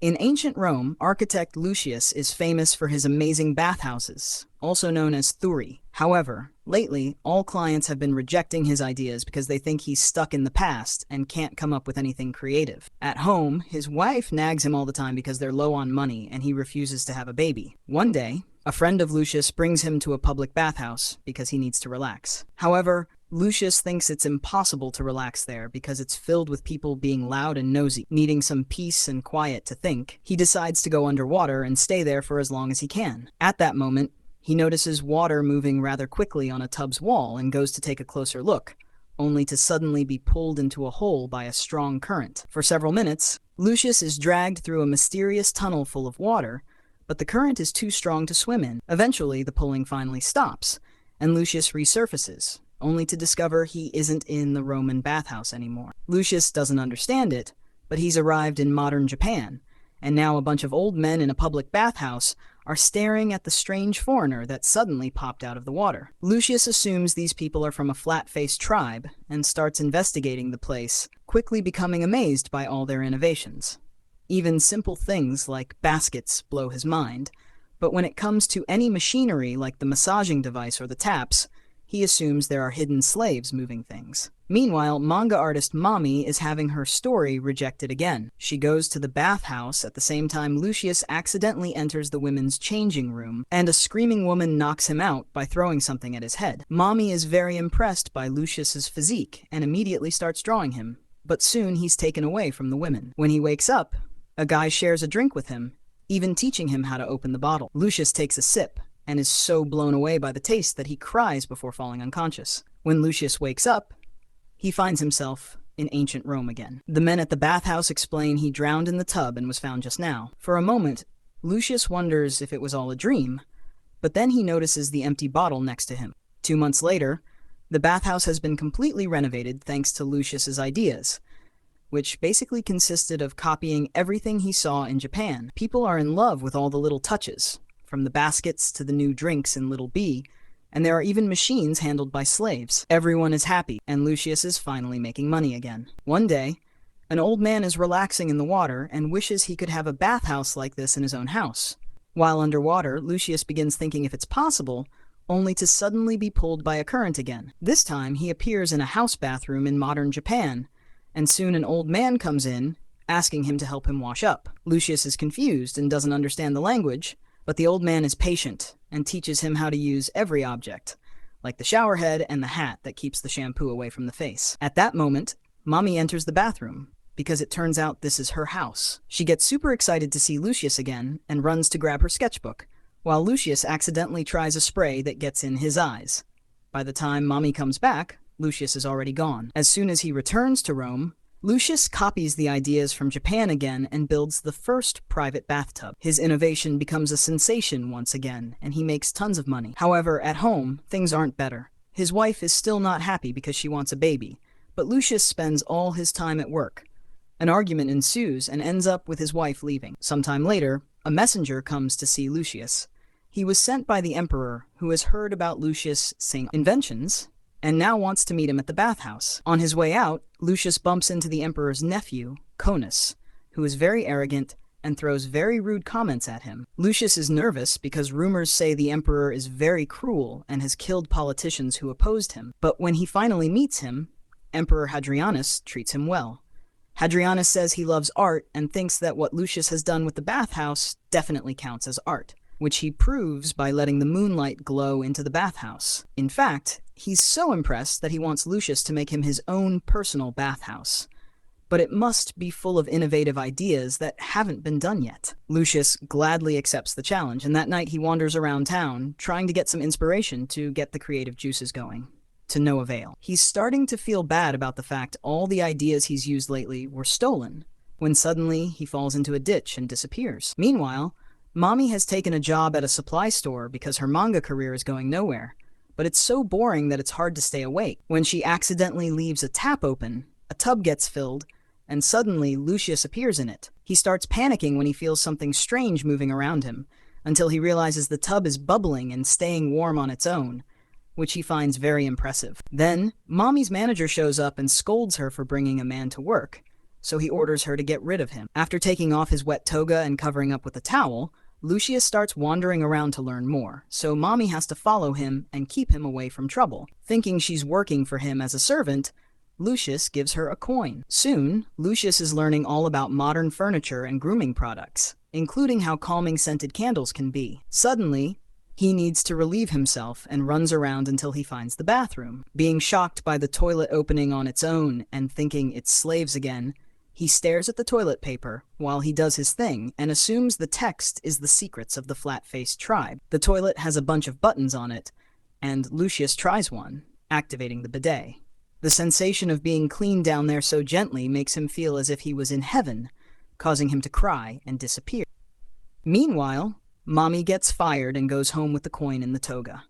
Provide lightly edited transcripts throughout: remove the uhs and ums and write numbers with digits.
In ancient Rome, architect Lucius is famous for his amazing bathhouses, also known as thuri. However, lately, all clients have been rejecting his ideas because they think he's stuck in the past and can't come up with anything creative. At home, his wife nags him all the time because they're low on money and he refuses to have a baby. One day, a friend of Lucius brings him to a public bathhouse because he needs to relax. However, Lucius thinks it's impossible to relax there because it's filled with people being loud and nosy, needing some peace and quiet to think. He decides to go underwater and stay there for as long as he can. At that moment, he notices water moving rather quickly on a tub's wall and goes to take a closer look, only to suddenly be pulled into a hole by a strong current. For several minutes, Lucius is dragged through a mysterious tunnel full of water, but the current is too strong to swim in. Eventually, the pulling finally stops, and Lucius resurfaces, only to discover he isn't in the Roman bathhouse anymore. Lucius doesn't understand it, but he's arrived in modern Japan, and now a bunch of old men in a public bathhouse are staring at the strange foreigner that suddenly popped out of the water. Lucius assumes these people are from a flat-faced tribe and starts investigating the place, quickly becoming amazed by all their innovations. Even simple things like baskets blow his mind, but when it comes to any machinery like the massaging device or the taps, he assumes there are hidden slaves moving things. Meanwhile, manga artist Mami is having her story rejected again. She goes to the bathhouse at the same time Lucius accidentally enters the women's changing room, and a screaming woman knocks him out by throwing something at his head. Mami is very impressed by Lucius's physique and immediately starts drawing him, but soon he's taken away from the women. When he wakes up, a guy shares a drink with him, even teaching him how to open the bottle. Lucius takes a sip, and is so blown away by the taste that he cries before falling unconscious. When Lucius wakes up, he finds himself in ancient Rome again. The men at the bathhouse explain he drowned in the tub and was found just now. For a moment, Lucius wonders if it was all a dream, but then he notices the empty bottle next to him. 2 months later, the bathhouse has been completely renovated thanks to Lucius's ideas, which basically consisted of copying everything he saw in Japan. People are in love with all the little touches, from the baskets to the new drinks in Little B, and there are even machines handled by slaves. Everyone is happy, and Lucius is finally making money again. One day, an old man is relaxing in the water and wishes he could have a bathhouse like this in his own house. While underwater, Lucius begins thinking if it's possible, only to suddenly be pulled by a current again. This time, he appears in a house bathroom in modern Japan, and soon an old man comes in, asking him to help him wash up. Lucius is confused and doesn't understand the language, but the old man is patient and teaches him how to use every object, like the shower head and the hat that keeps the shampoo away from the face. At that moment, Mommy enters the bathroom, because it turns out this is her house. She gets super excited to see Lucius again and runs to grab her sketchbook, while Lucius accidentally tries a spray that gets in his eyes. By the time Mommy comes back, Lucius is already gone. As soon as he returns to Rome, Lucius copies the ideas from Japan again and builds the first private bathtub. His innovation becomes a sensation once again, and he makes tons of money. However, at home, things aren't better. His wife is still not happy because she wants a baby, but Lucius spends all his time at work. An argument ensues and ends up with his wife leaving. Sometime later, a messenger comes to see Lucius. He was sent by the emperor, who has heard about Lucius' inventions, and now wants to meet him at the bathhouse. On his way out, Lucius bumps into the emperor's nephew, Conus, who is very arrogant and throws very rude comments at him. Lucius is nervous because rumors say the emperor is very cruel and has killed politicians who opposed him. But when he finally meets him, Emperor Hadrianus treats him well. Hadrianus says he loves art and thinks that what Lucius has done with the bathhouse definitely counts as art, which he proves by letting the moonlight glow into the bathhouse. In fact, he's so impressed that he wants Lucius to make him his own personal bathhouse. But it must be full of innovative ideas that haven't been done yet. Lucius gladly accepts the challenge, and that night he wanders around town, trying to get some inspiration to get the creative juices going. To no avail. He's starting to feel bad about the fact all the ideas he's used lately were stolen, when suddenly he falls into a ditch and disappears. Meanwhile, Mommy has taken a job at a supply store because her manga career is going nowhere, but it's so boring that it's hard to stay awake. When she accidentally leaves a tap open, a tub gets filled, and suddenly Lucius appears in it. He starts panicking when he feels something strange moving around him, until he realizes the tub is bubbling and staying warm on its own, which he finds very impressive. Then, Mommy's manager shows up and scolds her for bringing a man to work, so he orders her to get rid of him. After taking off his wet toga and covering up with a towel, Lucius starts wandering around to learn more, so Mommy has to follow him and keep him away from trouble. Thinking she's working for him as a servant, Lucius gives her a coin. Soon, Lucius is learning all about modern furniture and grooming products, including how calming scented candles can be. Suddenly, he needs to relieve himself and runs around until he finds the bathroom. Being shocked by the toilet opening on its own and thinking it's slaves again, he stares at the toilet paper while he does his thing and assumes the text is the secrets of the flat-faced tribe. The toilet has a bunch of buttons on it, and Lucius tries one, activating the bidet. The sensation of being cleaned down there so gently makes him feel as if he was in heaven, causing him to cry and disappear. Meanwhile, Mommy gets fired and goes home with the coin in the toga.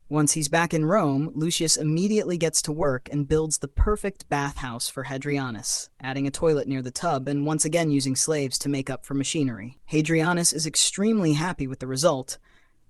Once he's back in Rome, Lucius immediately gets to work and builds the perfect bathhouse for Hadrianus, adding a toilet near the tub and once again using slaves to make up for machinery. Hadrianus is extremely happy with the result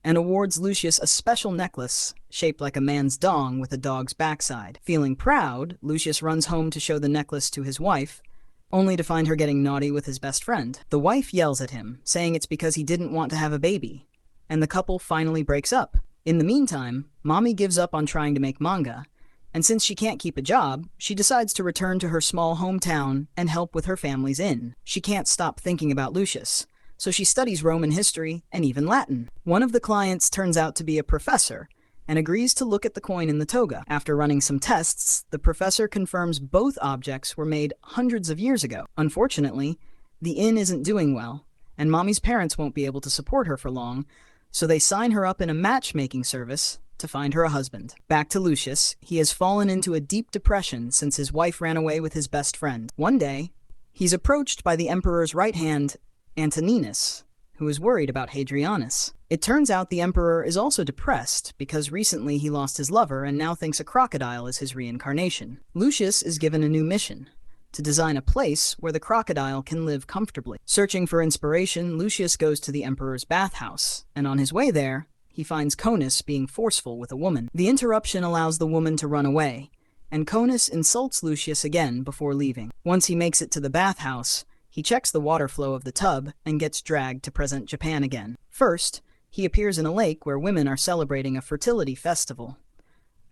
and awards Lucius a special necklace shaped like a man's dong with a dog's backside. Feeling proud, Lucius runs home to show the necklace to his wife, only to find her getting naughty with his best friend. The wife yells at him, saying it's because he didn't want to have a baby, and the couple finally breaks up. In the meantime, Mommy gives up on trying to make manga, and since she can't keep a job, she decides to return to her small hometown and help with her family's inn. She can't stop thinking about Lucius, so she studies Roman history and even Latin. One of the clients turns out to be a professor and agrees to look at the coin in the toga. After running some tests, the professor confirms both objects were made hundreds of years ago. Unfortunately, the inn isn't doing well, and Mommy's parents won't be able to support her for long, so they sign her up in a matchmaking service to find her a husband. Back to Lucius, he has fallen into a deep depression since his wife ran away with his best friend. One day, he's approached by the emperor's right hand, Antoninus, who is worried about Hadrianus. It turns out the emperor is also depressed because recently he lost his lover and now thinks a crocodile is his reincarnation. Lucius is given a new mission: to design a place where the crocodile can live comfortably. Searching for inspiration, Lucius goes to the emperor's bathhouse, and on his way there, he finds Conus being forceful with a woman. The interruption allows the woman to run away, and Conus insults Lucius again before leaving. Once he makes it to the bathhouse, he checks the water flow of the tub and gets dragged to present Japan again. First, he appears in a lake where women are celebrating a fertility festival.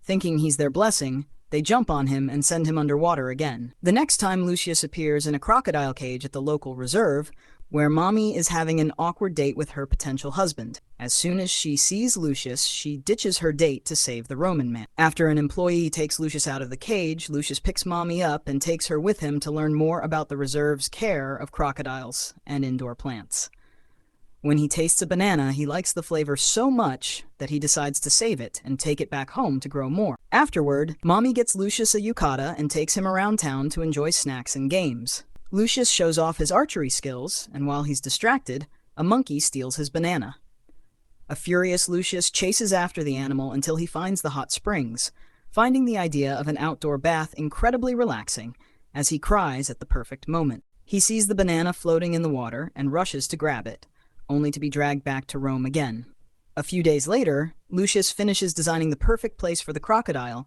Thinking he's their blessing, they jump on him and send him underwater again. The next time Lucius appears in a crocodile cage at the local reserve, where Mommy is having an awkward date with her potential husband. As soon as she sees Lucius, she ditches her date to save the Roman man. After an employee takes Lucius out of the cage, Lucius picks Mommy up and takes her with him to learn more about the reserve's care of crocodiles and indoor plants. When he tastes a banana, he likes the flavor so much that he decides to save it and take it back home to grow more. Afterward, Mommy gets Lucius a yukata and takes him around town to enjoy snacks and games. Lucius shows off his archery skills, and while he's distracted, a monkey steals his banana. A furious Lucius chases after the animal until he finds the hot springs, finding the idea of an outdoor bath incredibly relaxing as he cries at the perfect moment. He sees the banana floating in the water and rushes to grab it, only to be dragged back to Rome again. A few days later, Lucius finishes designing the perfect place for the crocodile,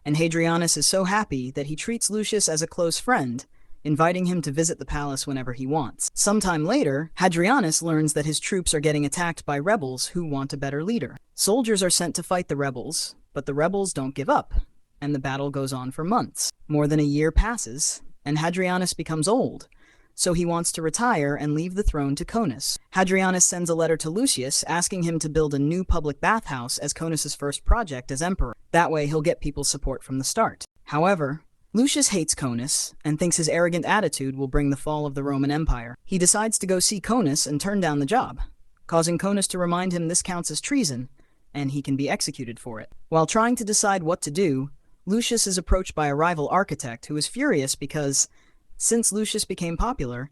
and Hadrianus is so happy that he treats Lucius as a close friend, inviting him to visit the palace whenever he wants. Sometime later, Hadrianus learns that his troops are getting attacked by rebels who want a better leader. Soldiers are sent to fight the rebels, but the rebels don't give up, and the battle goes on for months. More than a year passes, and Hadrianus becomes old, so he wants to retire and leave the throne to Conus. Hadrianus sends a letter to Lucius asking him to build a new public bathhouse as Conus's first project as emperor. That way he'll get people's support from the start. However, Lucius hates Conus and thinks his arrogant attitude will bring the fall of the Roman Empire. He decides to go see Conus and turn down the job, causing Conus to remind him this counts as treason, and he can be executed for it. While trying to decide what to do, Lucius is approached by a rival architect who is furious because, since Lucius became popular,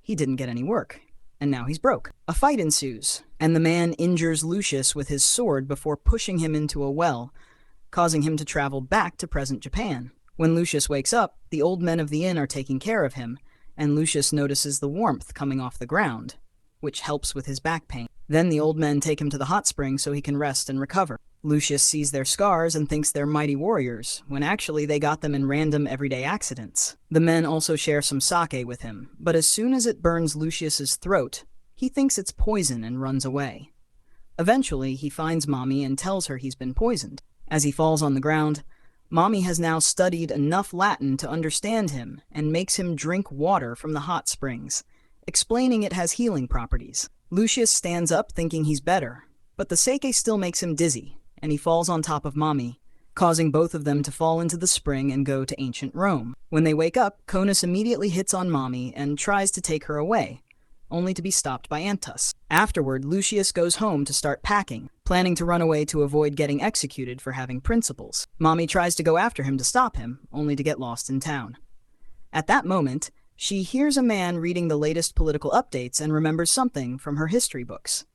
he didn't get any work, and now he's broke. A fight ensues, and the man injures Lucius with his sword before pushing him into a well, causing him to travel back to present Japan. When Lucius wakes up, the old men of the inn are taking care of him, and Lucius notices the warmth coming off the ground, which helps with his back pain. Then the old men take him to the hot spring so he can rest and recover. Lucius sees their scars and thinks they're mighty warriors, when actually they got them in random everyday accidents. The men also share some sake with him, but as soon as it burns Lucius's throat, he thinks it's poison and runs away. Eventually, he finds Mommy and tells her he's been poisoned. As he falls on the ground, Mommy has now studied enough Latin to understand him and makes him drink water from the hot springs, explaining it has healing properties. Lucius stands up thinking he's better, but the sake still makes him dizzy, and he falls on top of Mommy, causing both of them to fall into the spring and go to ancient Rome. When they wake up, Conus immediately hits on Mommy and tries to take her away, only to be stopped by Antus. Afterward, Lucius goes home to start packing, planning to run away to avoid getting executed for having principles. Mommy tries to go after him to stop him, only to get lost in town. At that moment, she hears a man reading the latest political updates and remembers something from her history books.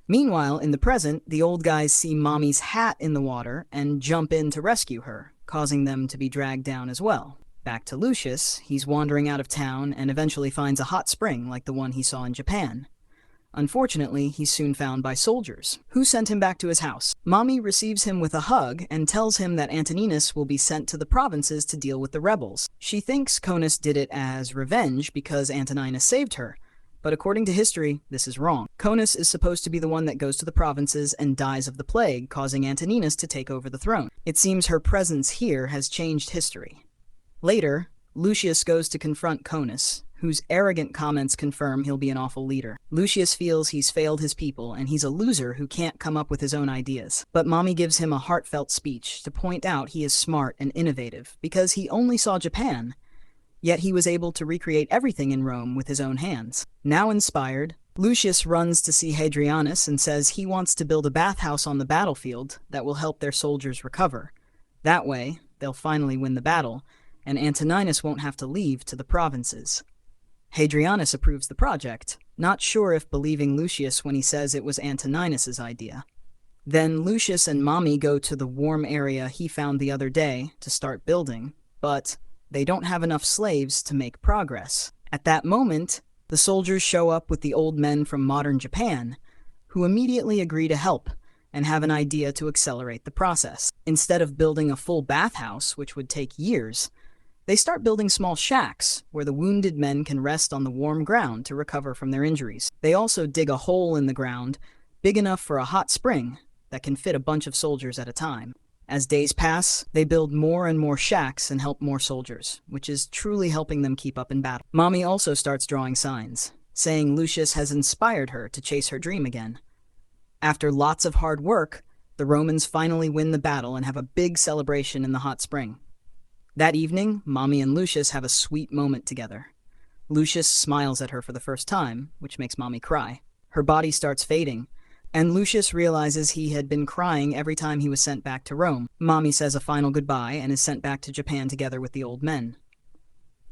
Meanwhile, in the present, the old guys see Mommy's hat in the water and jump in to rescue her, causing them to be dragged down as well. Back to Lucius, he's wandering out of town and eventually finds a hot spring like the one he saw in Japan. Unfortunately, he's soon found by soldiers, who sent him back to his house. Mommy receives him with a hug and tells him that Antoninus will be sent to the provinces to deal with the rebels. She thinks Conus did it as revenge because Antoninus saved her, but according to history, this is wrong. Conus is supposed to be the one that goes to the provinces and dies of the plague, causing Antoninus to take over the throne. It seems her presence here has changed history. Later, Lucius goes to confront Conus, whose arrogant comments confirm he'll be an awful leader. Lucius feels he's failed his people and he's a loser who can't come up with his own ideas. But Mommy gives him a heartfelt speech to point out he is smart and innovative because he only saw Japan, yet he was able to recreate everything in Rome with his own hands. Now inspired, Lucius runs to see Hadrianus and says he wants to build a bathhouse on the battlefield that will help their soldiers recover. That way, they'll finally win the battle, and Antoninus won't have to leave to the provinces. Hadrianus approves the project, not sure if believing Lucius when he says it was Antoninus's idea. Then Lucius and Mommy go to the warm area he found the other day to start building, but they don't have enough slaves to make progress. At that moment, the soldiers show up with the old men from modern Japan, who immediately agree to help and have an idea to accelerate the process. Instead of building a full bathhouse, which would take years, they start building small shacks where the wounded men can rest on the warm ground to recover from their injuries. They also dig a hole in the ground big enough for a hot spring that can fit a bunch of soldiers at a time. As days pass, they build more and more shacks and help more soldiers, which is truly helping them keep up in battle. Mommy also starts drawing signs, saying Lucius has inspired her to chase her dream again. After lots of hard work, the Romans finally win the battle and have a big celebration in the hot spring. That evening, Mommy and Lucius have a sweet moment together. Lucius smiles at her for the first time, which makes Mommy cry. Her body starts fading, and Lucius realizes he had been crying every time he was sent back to Rome. Mommy says a final goodbye and is sent back to Japan together with the old men.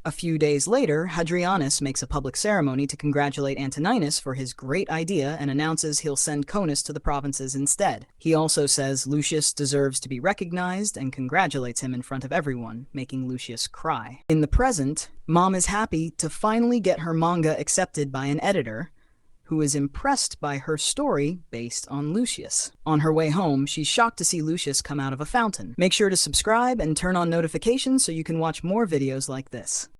A few days later, Hadrianus makes a public ceremony to congratulate Antoninus for his great idea and announces he'll send Conus to the provinces instead. He also says Lucius deserves to be recognized and congratulates him in front of everyone, making Lucius cry. In the present, Mom is happy to finally get her manga accepted by an editor, who is impressed by her story based on Lucius. On her way home, she's shocked to see Lucius come out of a fountain. Make sure to subscribe and turn on notifications so you can watch more videos like this.